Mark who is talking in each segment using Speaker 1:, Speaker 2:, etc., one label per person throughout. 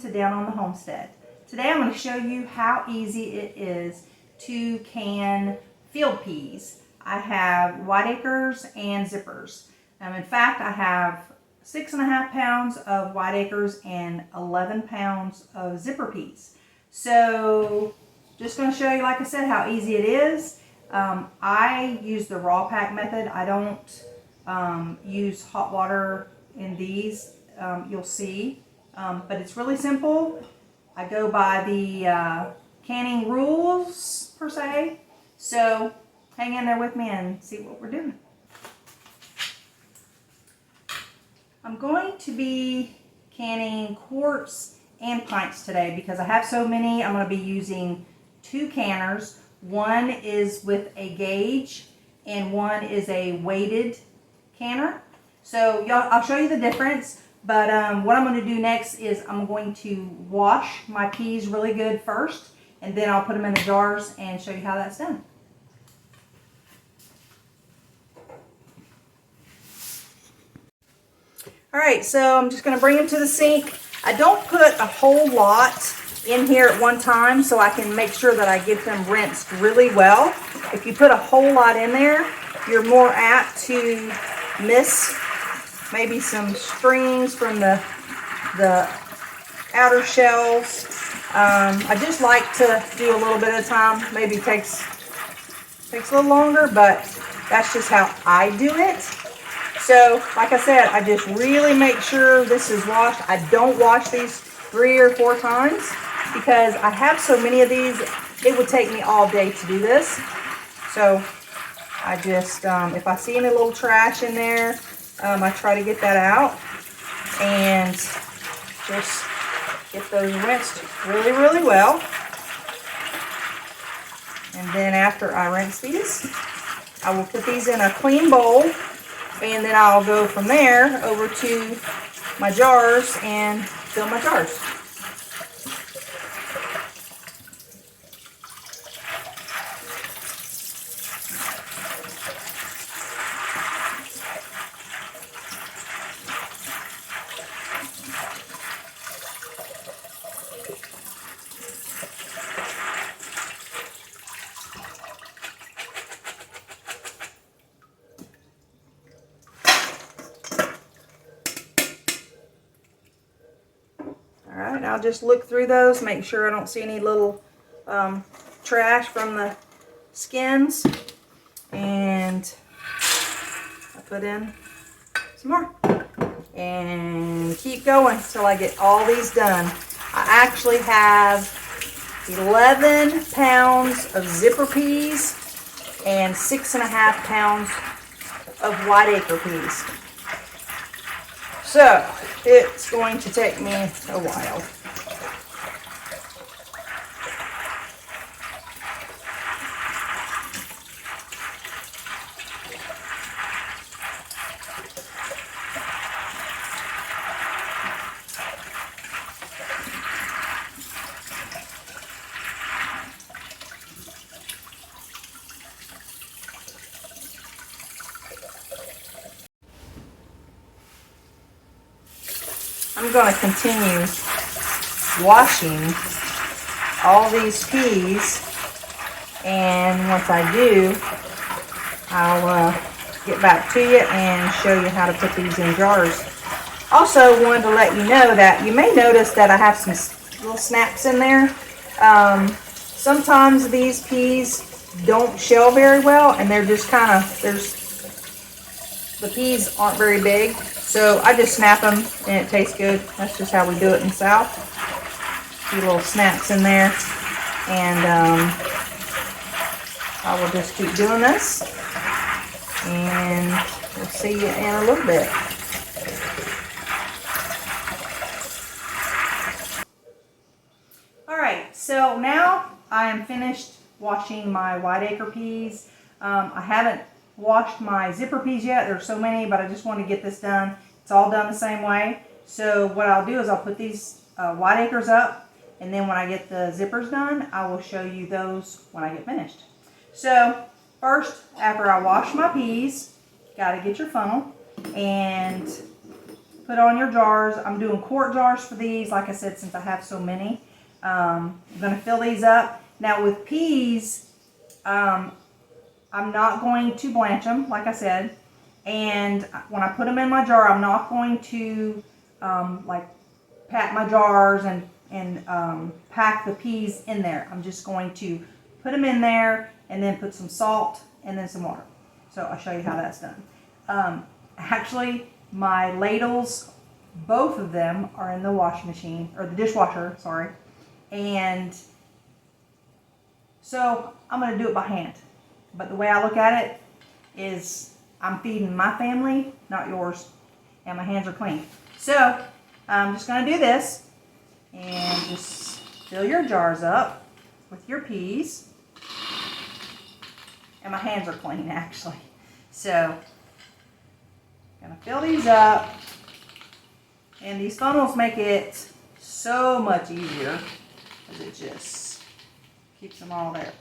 Speaker 1: to Down on the Homestead. Today I'm going to show you how easy it is to can field peas. I have white acres and zippers. In fact, I have 6.5 pounds of white acres and 11 pounds of zipper peas. So just going to show you, like I said, how easy it is. I use the raw pack method. I don't use hot water in these. You'll see. But it's really simple. I go by the canning rules, per se. So hang in there with me and see what we're doing. I'm going to be canning quarts and pints today because I have so many. I'm going to be using 2 canners. One is with a gauge and one is a weighted canner. So I'll show you the difference. But what I'm going to do next is I'm going to wash my peas really good first, and then I'll put them in the jars and show you how that's done. Alright, so I'm just going to bring them to the sink. I don't put a whole lot in here at one time so I can make sure that I get them rinsed really well. If you put a whole lot in there, you're more apt to miss maybe some strings from the outer shells. I just like to do a little bit at a time. Maybe takes a little longer, but that's just how I do it. So, like I said, I just really make sure this is washed. I don't wash these 3 or 4 times because I have so many of these, it would take me all day to do this. So, I just, if I see any little trash in there, I try to get that out and just get those rinsed really, really well. And then after I rinse these, I will put these in a clean bowl, and then I'll go from there over to my jars and fill my jars. Alright, I'll just look through those, make sure I don't see any little trash from the skins, and I put in some more and keep going until I get all these done. I actually have 11 pounds of zipper peas and 6.5 pounds of white acre peas. So, it's going to take me a while. I'm going to continue washing all these peas, and once I do, I'll get back to you and show you how to put these in jars. Also wanted to let you know that you may notice that I have some little snaps in there. Sometimes these peas don't shell very well, and they're just kind of, the peas aren't very big. So I just snap them and it tastes good. That's just how we do it in the South. A few little snaps in there. And I will just keep doing this. And we'll see you in a little bit. Alright, so now I am finished washing my white acre peas. I haven't washed my zipper peas yet. There's so many, but I just want to get this done. It's all done the same way. So what I'll do is I'll put these white acres up, and then when I get the zippers done, I will show you those when I get finished. So first, after I wash my peas, got to get your funnel and put on your jars. I'm doing quart jars for these, like I said, since I have so many. I'm going to fill these up. Now with peas, I'm not going to blanch them, like I said. And when I put them in my jar, I'm not going to like pat my jars and pack the peas in there. I'm just going to put them in there and then put some salt and then some water. So I'll show you how that's done. Actually, my ladles, both of them are in the washing machine, or the dishwasher, sorry. And so I'm going to do it by hand. But the way I look at it is I'm feeding my family, not yours. And my hands are clean. So I'm just going to do this and just fill your jars up with your peas. And my hands are clean, actually. So I'm going to fill these up. And these funnels make it so much easier because it just keeps them all there.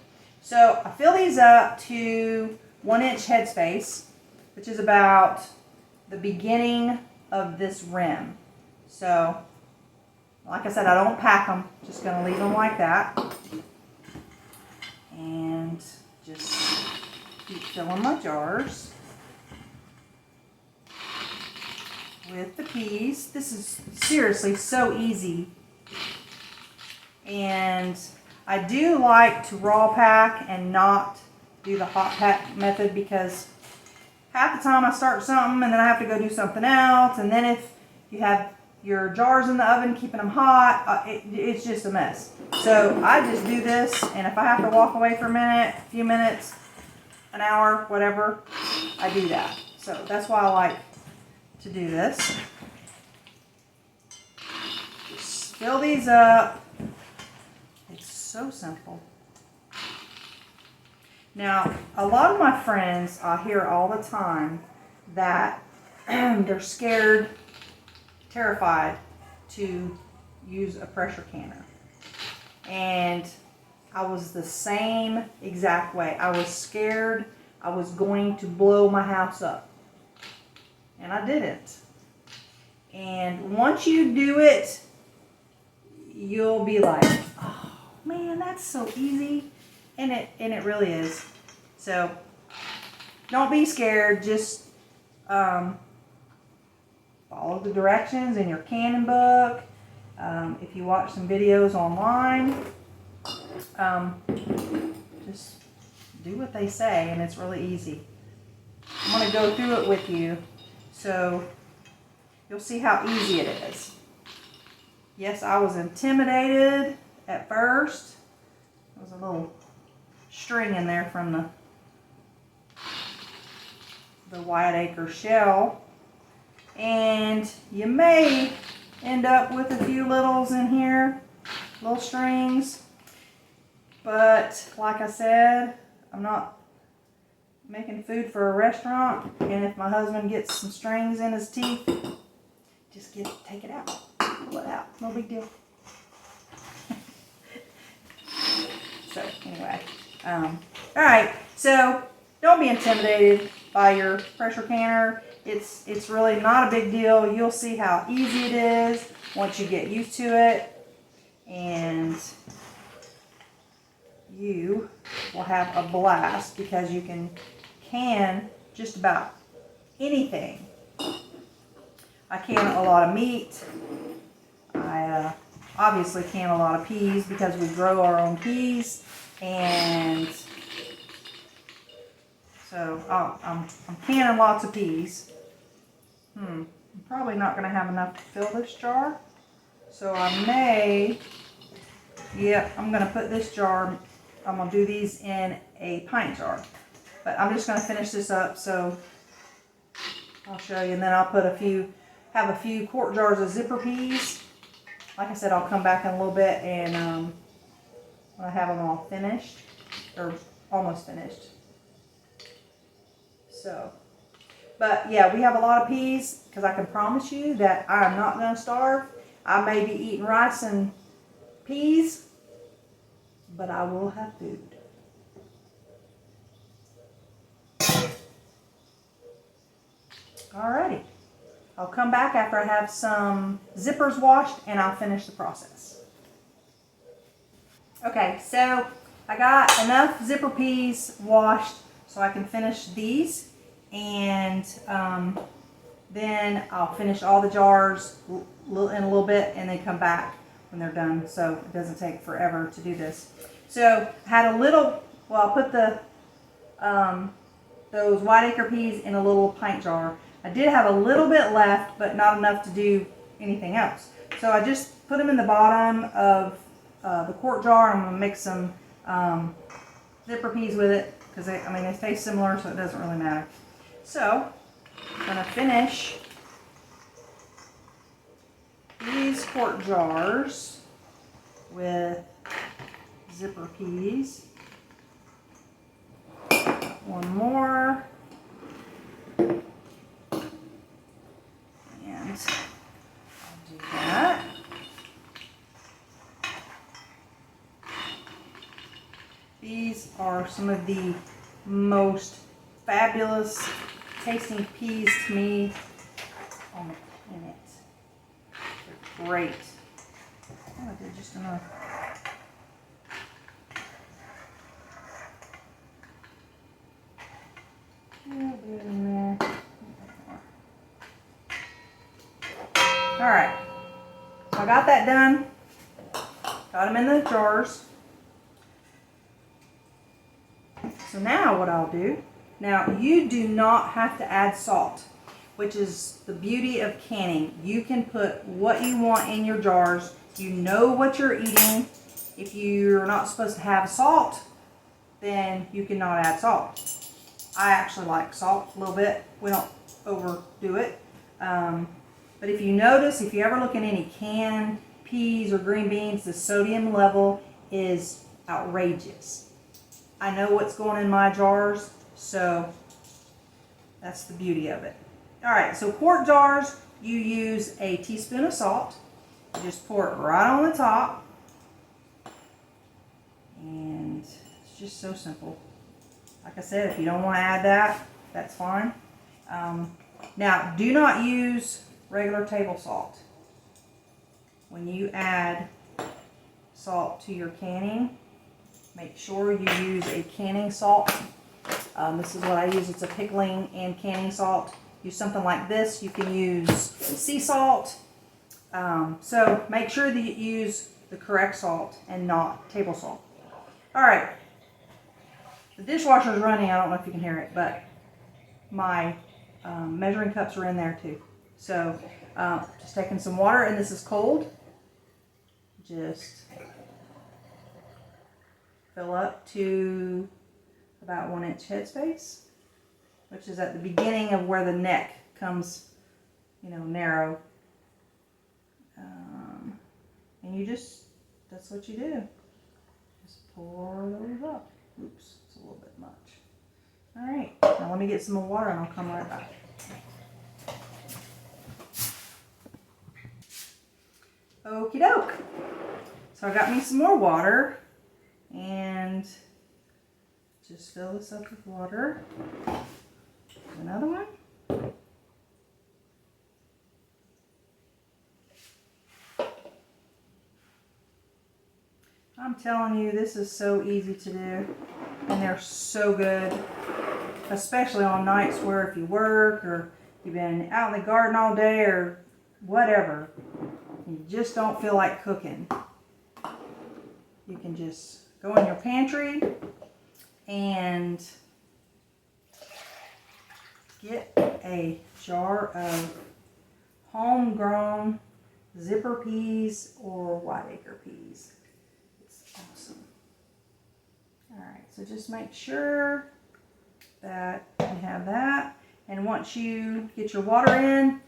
Speaker 1: So I fill these up to 1-inch headspace, which is about the beginning of this rim. So, like I said, I don't pack them, just going to leave them like that. And just keep filling my jars with the peas. This is seriously so easy. And I do like to raw pack and not do the hot pack method because half the time I start something and then I have to go do something else. And then if you have your jars in the oven, keeping them hot, it's just a mess. So I just do this, and if I have to walk away for a minute, a few minutes, an hour, whatever, I do that. So that's why I like to do this. Just fill these up. It's so simple. Now, a lot of my friends, I hear all the time that they're scared, terrified to use a pressure canner. And I was the same exact way. I was scared I was going to blow my house up. And I didn't. And once you do it, you'll be like, oh man, that's so easy. And it really is. So don't be scared. Just follow the directions in your canning book. If you watch some videos online, just do what they say, and it's really easy. I'm going to go through it with you so you'll see how easy it is. Yes, I was intimidated at first. There was a little string in there from the white acre shell, and you may end up with a few littles in here, little strings, but like I said, I'm not making food for a restaurant, and if my husband gets some strings in his teeth, just take it out, pull it out, no big deal. So anyway, all right, so don't be intimidated by your pressure canner. It's really not a big deal. You'll see how easy it is once you get used to it, and you will have a blast because you can just about anything. I can a lot of meat. I obviously can a lot of peas because we grow our own peas, and so I'm canning lots of peas. I'm probably not going to have enough to fill this jar, so I may, I'm going to put this jar, I'm going to do these in a pint jar, but I'm just going to finish this up, so I'll show you, and then I'll put have a few quart jars of zipper peas. Like I said, I'll come back in a little bit, and when I have them all finished, or almost finished. So, but yeah, we have a lot of peas because I can promise you that I'm not going to starve. I may be eating rice and peas, but I will have food. Alrighty. I'll come back after I have some zippers washed and I'll finish the process. Okay, so I got enough zipper peas washed so I can finish these, and then I'll finish all the jars in a little bit and then come back when they're done, so it doesn't take forever to do this. So I had a little, well, I'll put the those white acre peas in a little pint jar. I did have a little bit left, but not enough to do anything else. So I just put them in the bottom of the quart jar. I'm going to mix some zipper peas with it because they taste similar, so it doesn't really matter. So I'm going to finish these quart jars with zipper peas. One more. And I'll do that. These are some of the most fabulous tasting peas to me on the planet. They're great. Oh, I did just enough. Alright, so I got that done. Got them in the jars. So now what I'll do, now you do not have to add salt, which is the beauty of canning. You can put what you want in your jars. You know what you're eating. If you're not supposed to have salt, then you cannot add salt. I actually like salt a little bit. We don't overdo it. But if you notice, if you ever look in any canned peas or green beans, the sodium level is outrageous. I know what's going in my jars, so that's the beauty of it. All right, so quart jars, you use a teaspoon of salt. You just pour it right on the top. And it's just so simple. Like I said, if you don't want to add that, that's fine. Now, do not use regular table salt. When you add salt to your canning, make sure you use a canning salt. This is what I use. It's a pickling and canning salt. Use something like this. You can use sea salt. So make sure that you use the correct salt and not table salt. All right. The dishwasher is running. I don't know if you can hear it, but my measuring cups are in there too. So just taking some water, and this is cold. Just fill up to about 1 inch headspace, which is at the beginning of where the neck comes, narrow. And you just, that's what you do. Just pour those up. Oops, it's a little bit much. All right, now let me get some more water and I'll come right back. Okie doke. So I got me some more water and just fill this up with water. Another one. I'm telling you, this is so easy to do, and they're so good, especially on nights where if you work or you've been out in the garden all day or whatever, you just don't feel like cooking. You can just go in your pantry and get a jar of homegrown zipper peas or white acre peas. It's awesome. All right, so just make sure that you have that. And once you get your water in,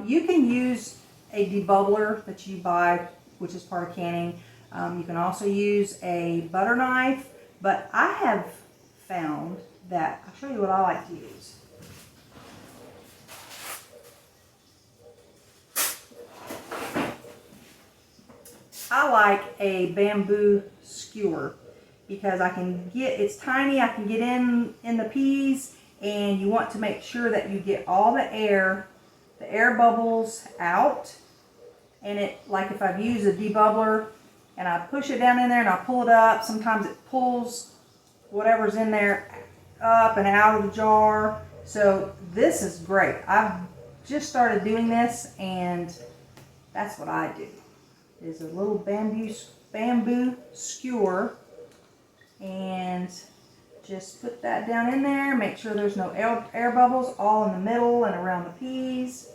Speaker 1: you can use a debubbler that you buy, which is part of canning. You can also use a butter knife, but I have found that, I'll show you what I like to use. I like a bamboo skewer because I can get, it's tiny, I can get in the peas, and you want to make sure that you get all the air the air bubbles out. And it, like if I've used a debubbler and I push it down in there and I pull it up, sometimes it pulls whatever's in there up and out of the jar. So this is great. I've just started doing this, and that's what I do. Is a little bamboo skewer, and just put that down in there. Make sure there's no air bubbles all in the middle and around the peas.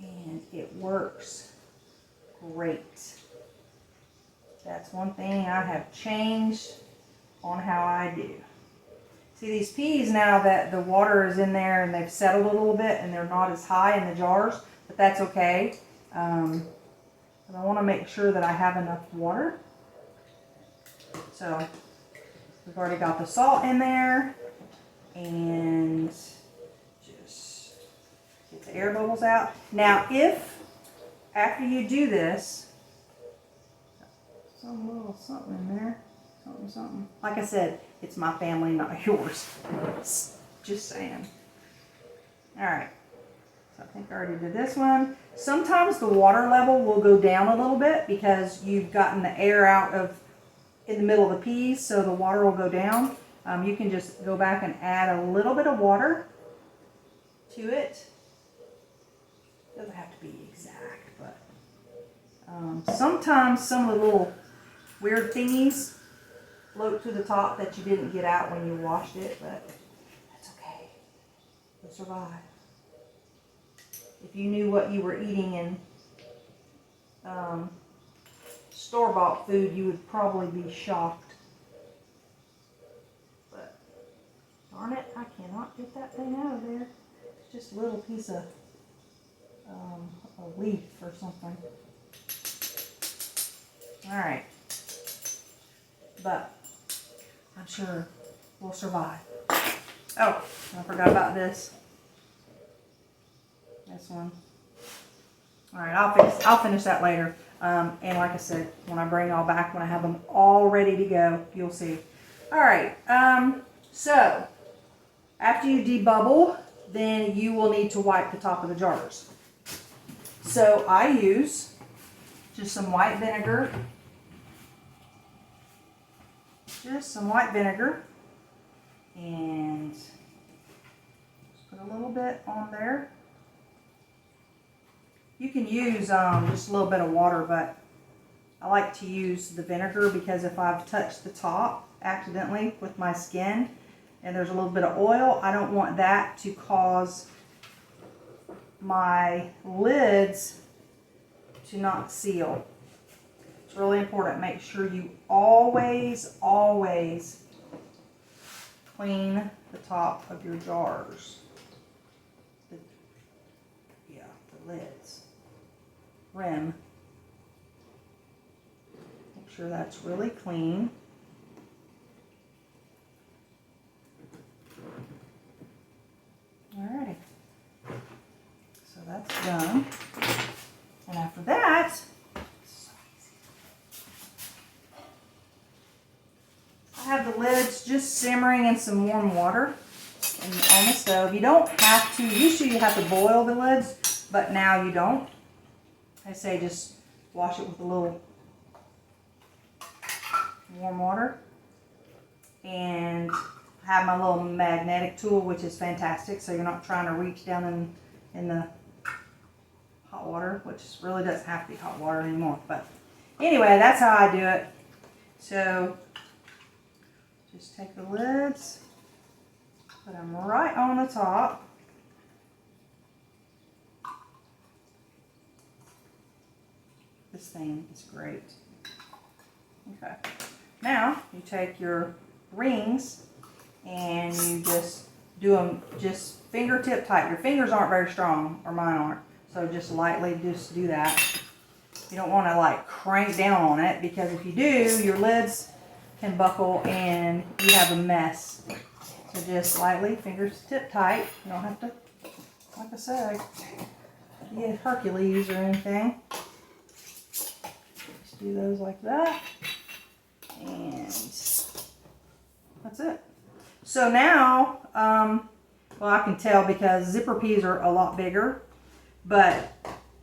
Speaker 1: And it works great. That's one thing I have changed on how I do. See, these peas, now that the water is in there and they've settled a little bit and they're not as high in the jars, but that's okay. But I want to make sure that I have enough water. So we've already got the salt in there, and just get the air bubbles out. Now, if after you do this, some little something in there, something. Like I said, it's my family, not yours. Just saying. All right. So I think I already did this one. Sometimes the water level will go down a little bit because you've gotten the air out of in the middle of the peas, so the water will go down. You can just go back and add a little bit of water to it. Doesn't have to be exact, but sometimes some of the little weird thingies float to the top that you didn't get out when you washed it, but that's okay. You'll survive. If you knew what you were eating in store-bought food, you would probably be shocked. But darn it, I cannot get that thing out of there. It's just a little piece of a leaf or something. All right, but I'm sure we'll survive. Oh, I forgot about this. This one. All right, I'll finish that later. And like I said, when I bring it all back, when I have them all ready to go, you'll see. All right. So after you debubble, then you will need to wipe the top of the jars. So I use just some white vinegar. Just some white vinegar, and just put a little bit on there. You can use just a little bit of water, but I like to use the vinegar because if I've touched the top accidentally with my skin and there's a little bit of oil, I don't want that to cause my lids to not seal. It's really important. Make sure you always clean the top of your jars. The lids. Rim. Make sure that's really clean. Alrighty. So that's done. And after that, I have the lids just simmering in some warm water on the stove. You don't have to, usually you have to boil the lids, but now you don't. I say just wash it with a little warm water. And I have my little magnetic tool, which is fantastic, so you're not trying to reach down in the hot water, which really doesn't have to be hot water anymore. But anyway, that's how I do it. So just take the lids, put them right on the top. This thing is great. Okay. Now you take your rings and you just do them just fingertip tight. Your fingers aren't very strong, or mine aren't. So just lightly just do that. You don't want to like crank down on it, because if you do, your lids can buckle and you have a mess. So just lightly, fingers tip tight. You don't have to, like I said, be Hercules or anything. Just do those like that. And that's it. So now, Well, I can tell because zipper peas are a lot bigger, but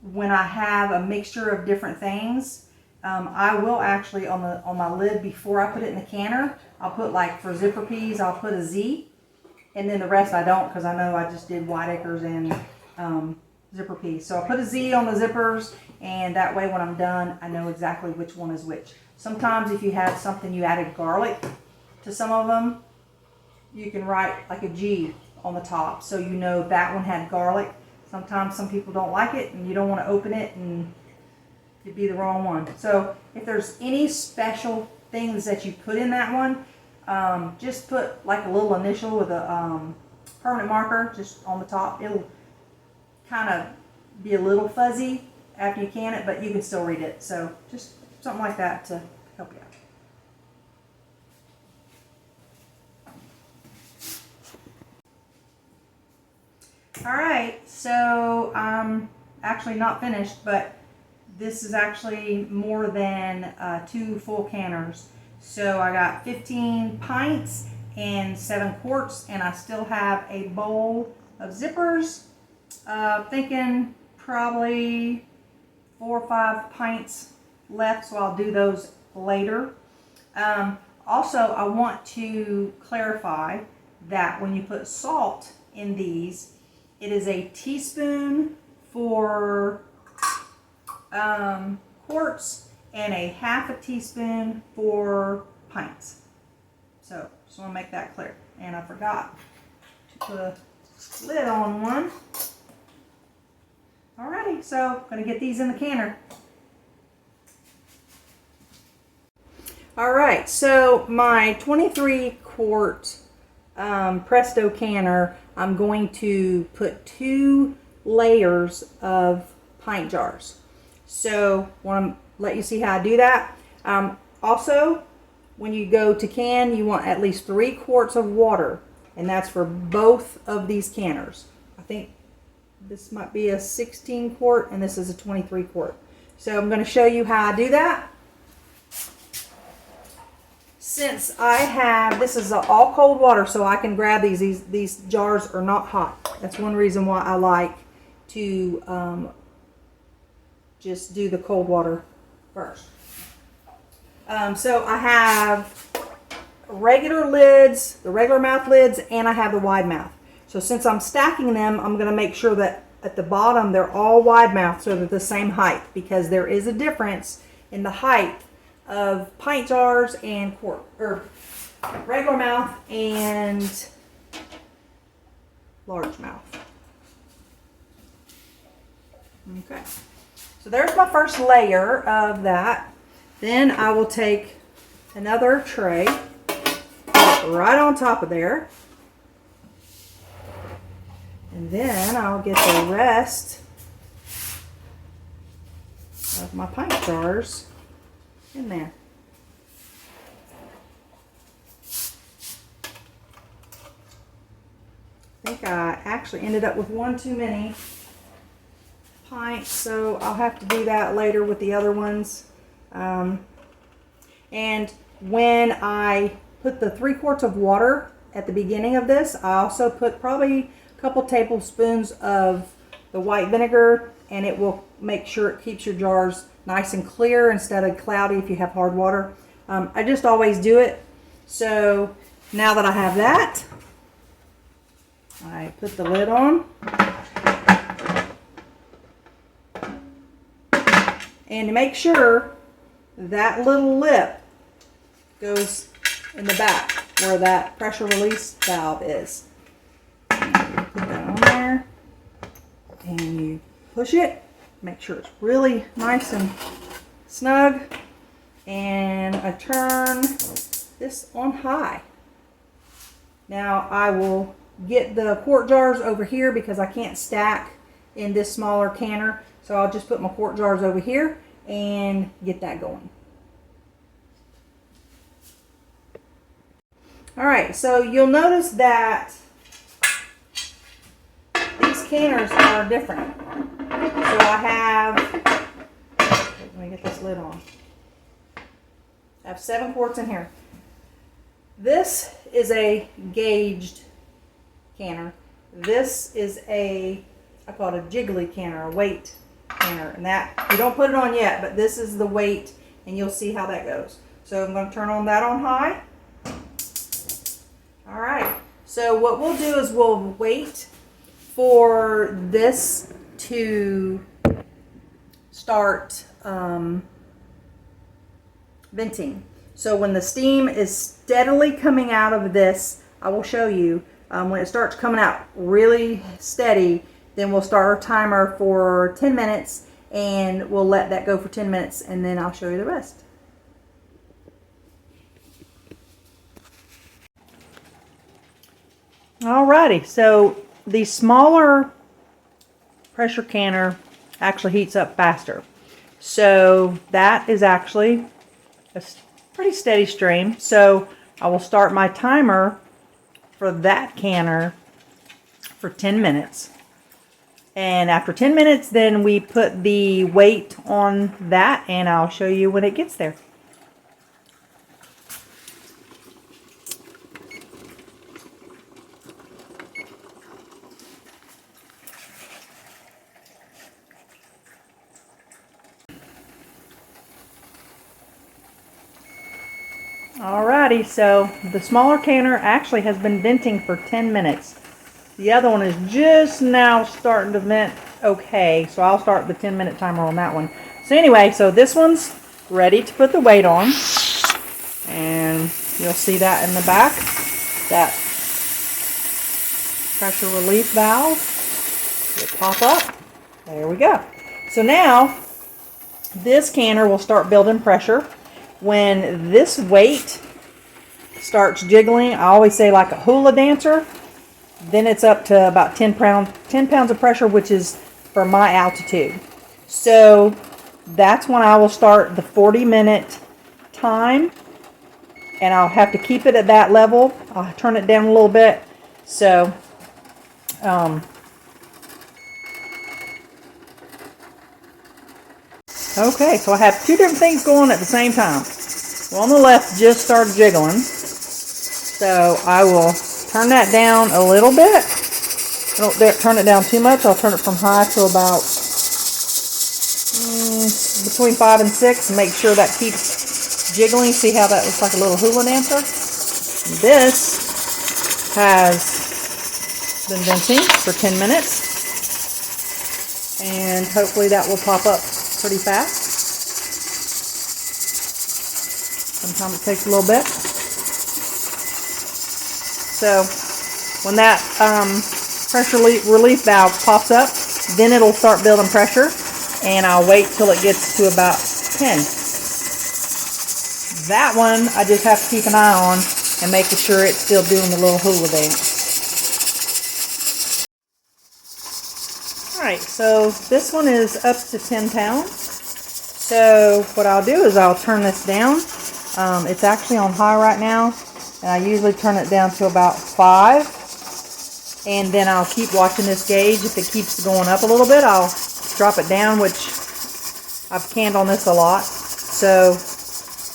Speaker 1: when I have a mixture of different things, I will actually on my lid before I put it in the canner, I'll put, like for zipper peas, I'll put a Z, and then the rest I don't, because I know I just did whiteacres and zipper peas. So I put a Z on the zippers, and that way when I'm done, I know exactly which one is which. Sometimes if you have something, you added garlic to some of them, you can write like a G on the top, so you know that one had garlic. Sometimes some people don't like it, and you don't want to open it and it'd be the wrong one. So if there's any special things that you put in that one, just put like a little initial with a permanent marker just on the top. It'll kind of be a little fuzzy after you can it, but you can still read it. So just something like that to help you out. Alright, so I'm actually not finished, but this is actually more than 2 full canners. So I got 15 pints and 7 quarts, and I still have a bowl of zippers. Thinking probably 4 or 5 pints left, so I'll do those later. Also, I want to clarify that when you put salt in these, it is a teaspoon for quarts and a half a teaspoon for pints. So just want to make that clear. And I forgot to put a lid on one. Alrighty, so I'm going to get these in the canner. Alright, so my 23 quart Presto canner, I'm going to put 2 layers of pint jars. So I want to let you see how I do that. Also, when you go to can, you want at least 3 quarts of water, and that's for both of these canners. I think this might be a 16 quart and this is a 23 quart. So I'm going to show you how I do that. Since I have, this is all cold water, so I can grab these jars are not hot. That's one reason why I like to just do the cold water first. So I have regular lids, the regular mouth lids, and I have the wide mouth. So since I'm stacking them, I'm going to make sure that at the bottom they're all wide mouth so they're the same height, because there is a difference in the height of pint jars and quart, or regular mouth and large mouth. Okay, so there's my first layer of that. Then I will take another tray right on top of there, and then I'll get the rest of my pint jars in there. I think I actually ended up with one too many pints, so I'll have to do that later with the other ones. And when I put the 3 quarts of water at the beginning of this, I also put probably a couple tablespoons of the white vinegar, and it will make sure it keeps your jars nice and clear instead of cloudy if you have hard water. I just always do it. So now that I have that, I put the lid on. And to make sure that little lip goes in the back where that pressure release valve is. And you put that on there and you push it. Make sure it's really nice and snug, and I turn this on high. Now I will get the quart jars over here because I can't stack in this smaller canner, so I'll just put my quart jars over here and get that going. Alright, so you'll notice that these canners are different. So I have, let me get this lid on. I have 7 quarts in here. This is a gauged canner. This is I call it a jiggly canner, a weight canner. And that, you don't put it on yet, but this is the weight, and you'll see how that goes. So I'm going to turn that on high. All right. So what we'll do is we'll wait for this to start venting. So when the steam is steadily coming out of this, I will show you, when it starts coming out really steady, then we'll start our timer for 10 minutes, and we'll let that go for 10 minutes, and then I'll show you the rest. Alrighty, so the smaller pressure canner actually heats up faster. So that is actually a pretty steady stream. So I will start my timer for that canner for 10 minutes. And after 10 minutes, then we put the weight on that, and I'll show you when it gets there. Alrighty, so the smaller canner actually has been venting for 10 minutes. The other one is just now starting to vent okay, so I'll start the 10-minute timer on that one. So anyway, so this one's ready to put the weight on, and you'll see that in the back, that pressure relief valve will pop up. There we go. So now this canner will start building pressure. When this weight starts jiggling, I always say like a hula dancer, then it's up to about 10 pounds of pressure, which is for my altitude. So that's when I will start the 40-minute time, and I'll have to keep it at that level. I'll turn it down a little bit. So okay, so I have two different things going at the same time. Well, on the left just started jiggling, so I will turn that down a little bit. I don't turn it down too much. I'll turn it from high to about between 5 and 6, and make sure that keeps jiggling. See how that looks like a little hula dancer? This has been venting for 10 minutes, and hopefully that will pop up pretty fast. Sometimes it takes a little bit. So when that pressure relief valve pops up, then it'll start building pressure, and I'll wait till it gets to about 10. That one I just have to keep an eye on and making sure it's still doing the little hula dance. Alright, so this one is up to 10 pounds. So what I'll do is I'll turn this down. It's actually on high right now, and I usually turn it down to about 5. And then I'll keep watching this gauge. If it keeps going up a little bit, I'll drop it down, which I've canned on this a lot. So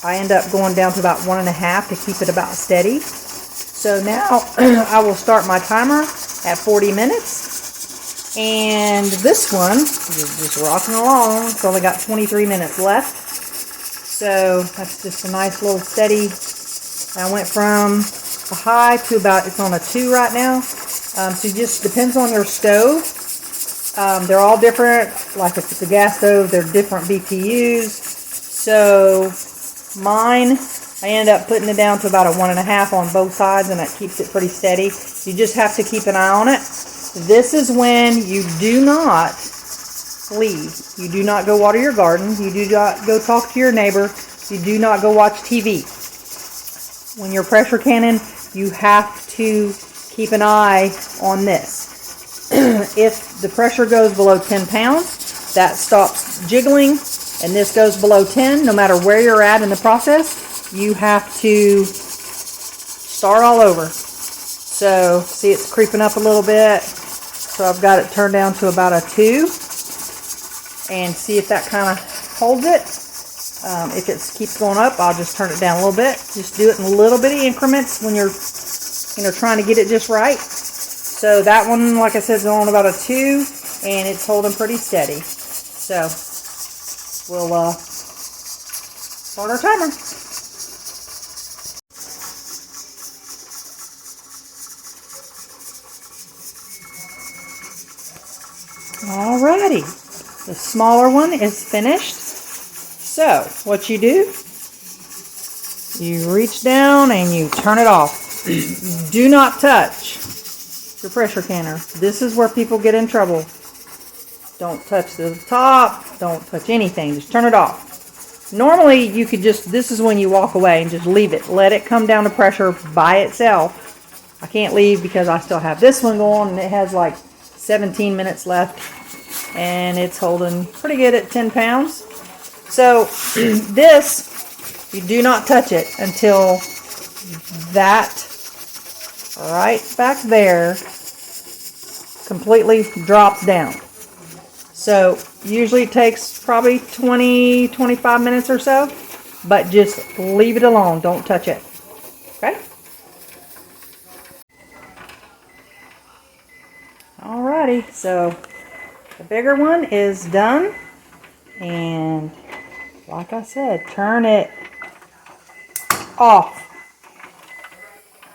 Speaker 1: I end up going down to about 1.5 to keep it about steady. So now I will start my timer at 40 minutes. And this one is just rocking along. It's only got 23 minutes left. So that's just a nice little steady. I went from a high to about, it's on a 2 right now. So it just depends on your stove. They're all different. Like if it's a gas stove, they're different BTUs. So mine, I end up putting it down to about a 1.5 on both sides, and that keeps it pretty steady. You just have to keep an eye on it. This is when you do not leave. You do not go water your garden. You do not go talk to your neighbor. You do not go watch TV. When you're pressure canning, you have to keep an eye on this. If the pressure goes below 10 pounds, that stops jiggling, and this goes below 10, no matter where you're at in the process, you have to start all over. So, see, it's creeping up a little bit. So I've got it turned down to about a 2. And see if that kind of holds it. If it keeps going up, I'll just turn it down a little bit. Just do it in little bitty increments when you're trying to get it just right. So that one, like I said, is on about a 2, and it's holding pretty steady. So we'll start our timer. Alrighty, the smaller one is finished. So what you do, you reach down and you turn it off. Do not touch your pressure canner. This is where people get in trouble. Don't touch the top, don't touch anything, just turn it off. Normally you could just, this is when you walk away and just leave it. Let it come down to pressure by itself. I can't leave because I still have this one going and it has like 17 minutes left and it's holding pretty good at 10 pounds. So this, you do not touch it until that right back there completely drops down. So usually it takes probably 20-25 minutes or so, but just leave it alone, don't touch it. Okay? Alrighty, so the bigger one is done, and like I said, turn it off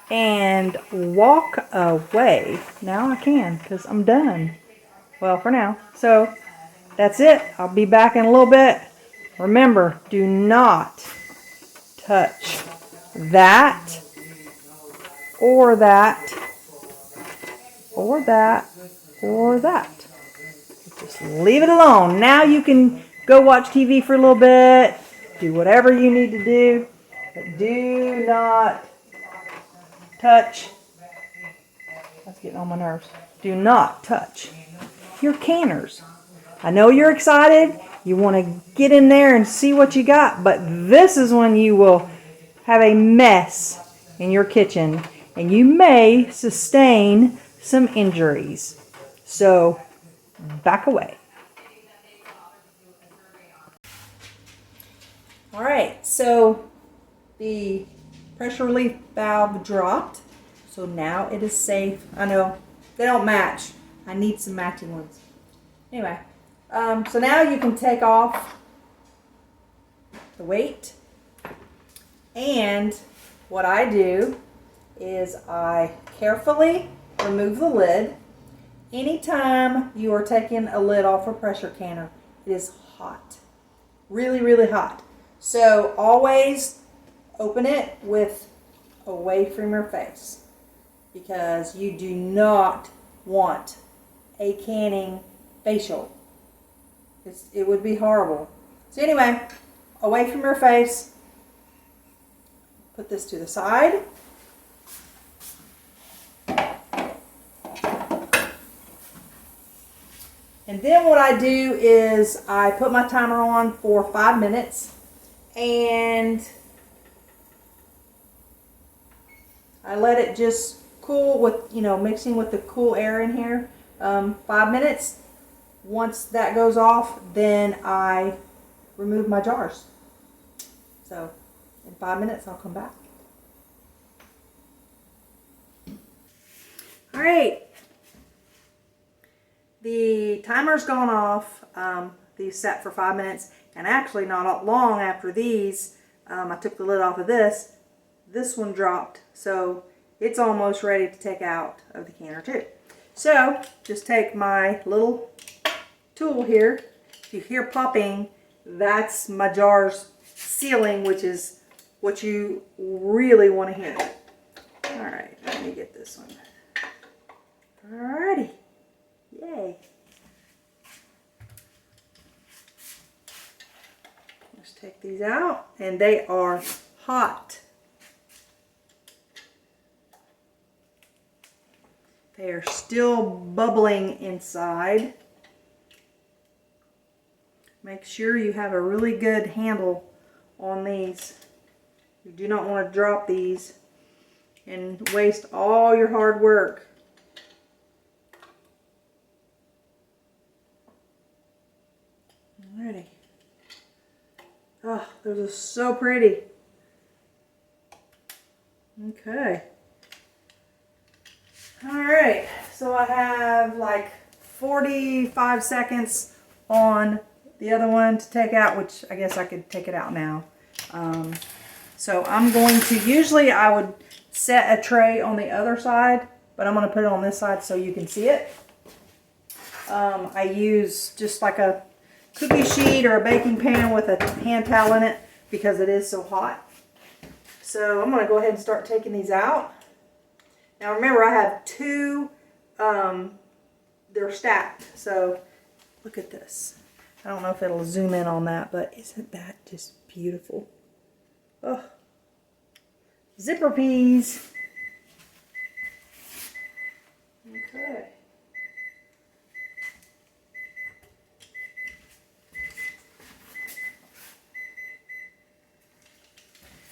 Speaker 1: and walk away. Now I can, because I'm done. Well, for now. So that's it. I'll be back in a little bit. Remember, do not touch that or that or that or that. Just leave it alone. Now you can go watch TV for a little bit, do whatever you need to do, but do not touch. That's getting on my nerves. Do not touch your canners. I know you're excited. You want to get in there and see what you got, but this is when you will have a mess in your kitchen and you may sustain some injuries. So back away. All right, so the pressure relief valve dropped, so now it is safe. I know they don't match. I need some matching ones. Anyway, so now you can take off the weight, and what I do is I carefully remove the lid. Anytime you are taking a lid off a pressure canner, it is hot, really, really hot. So always open it with away from your face, because you do not want a canning facial. It would be horrible. So anyway, away from your face. Put this to the side. And then what I do is I put my timer on for 5 minutes, and I let it just cool with, mixing with the cool air in here. 5 minutes. Once that goes off, then I remove my jars. So in 5 minutes, I'll come back. All right. The timer's gone off. These sat for 5 minutes, and actually not long after these, I took the lid off of this. This one dropped, so it's almost ready to take out of the canner too. So just take my little tool here. If you hear popping, that's my jar's sealing, which is what you really want to hear. All right, let me get this one. Alrighty, yay. Let's take these out, and they are hot. They are still bubbling inside. Make sure you have a really good handle on these. You do not want to drop these and waste all your hard work. Alrighty. Oh, those are so pretty. Okay. Alright, so I have like 45 seconds on the other one to take out, which I guess I could take it out now. So I'm going to, usually I would set a tray on the other side, but I'm going to put it on this side so you can see it. I use just like a cookie sheet or a baking pan with a hand towel in it because it is so hot. So I'm going to go ahead and start taking these out. Now remember, I have two, they're stacked. So look at this. I don't know if it'll zoom in on that, but isn't that just beautiful? Oh, zipper peas. Okay.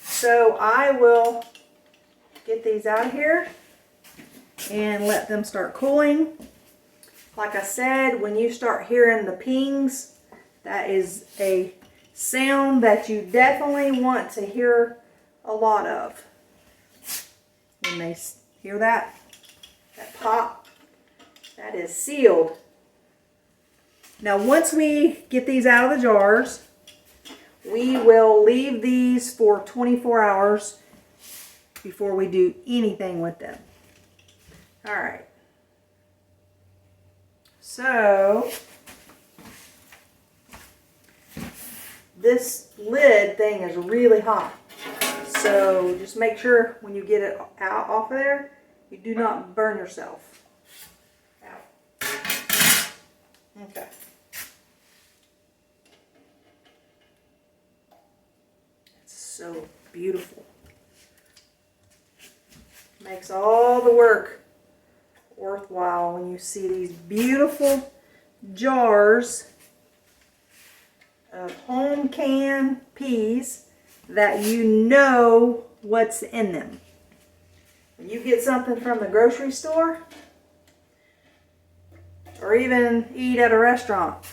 Speaker 1: So I will get these out of here and let them start cooling. Like I said, when you start hearing the pings, that is a sound that you definitely want to hear a lot of. When they hear that pop, that is sealed. Now once we get these out of the jars, we will leave these for 24 hours before we do anything with them. All right. So this lid thing is really hot. So just make sure when you get it out off of there, you do not burn yourself. Out. Okay. So beautiful. Makes all the work worthwhile when you see these beautiful jars of home canned peas that you know what's in them. When you get something from the grocery store or even eat at a restaurant,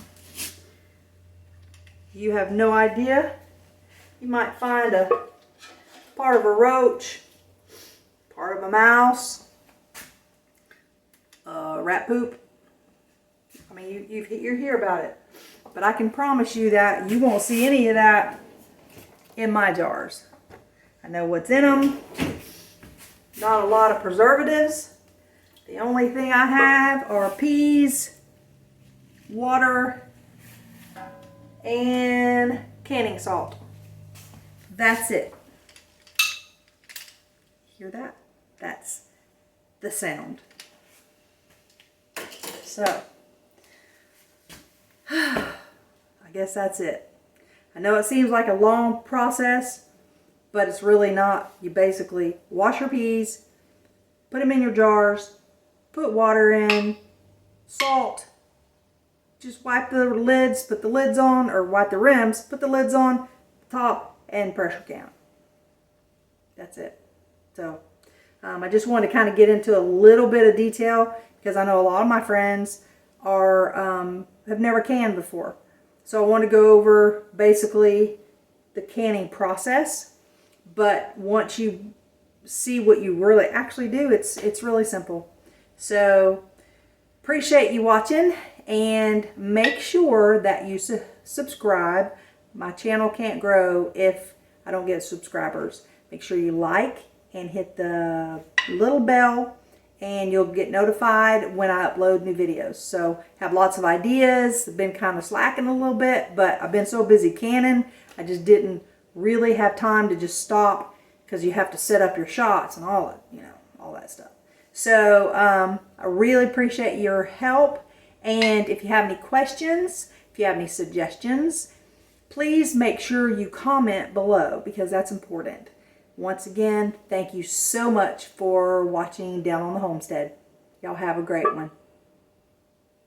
Speaker 1: you have no idea. You might find a part of a roach, part of a mouse, rat poop. I mean, you hear about it. But I can promise you that you won't see any of that in my jars. I know what's in them. Not a lot of preservatives. The only thing I have are peas, water, and canning salt. That's it. Hear that? That's the sound. So, I guess that's it. I know it seems like a long process, but it's really not. You basically wash your peas, put them in your jars, put water in, salt, just wipe the lids, put the lids on, or wipe the rims, put the lids on, top, and pressure can. That's it. So I just wanted to kind of get into a little bit of detail because I know a lot of my friends are have never canned before. So I want to go over basically the canning process. But once you see what you really actually do, it's really simple. So appreciate you watching, and make sure that you subscribe. My channel can't grow if I don't get subscribers. Make sure you like and hit the little bell, and you'll get notified when I upload new videos. So have lots of ideas. I've been kind of slacking a little bit, but I've been so busy canning, I just didn't really have time to just stop because you have to set up your shots and all that, all that stuff. So I really appreciate your help. And if you have any questions, if you have any suggestions, please make sure you comment below because that's important. Once again, thank you so much for watching Down on the Homestead. Y'all have a great one.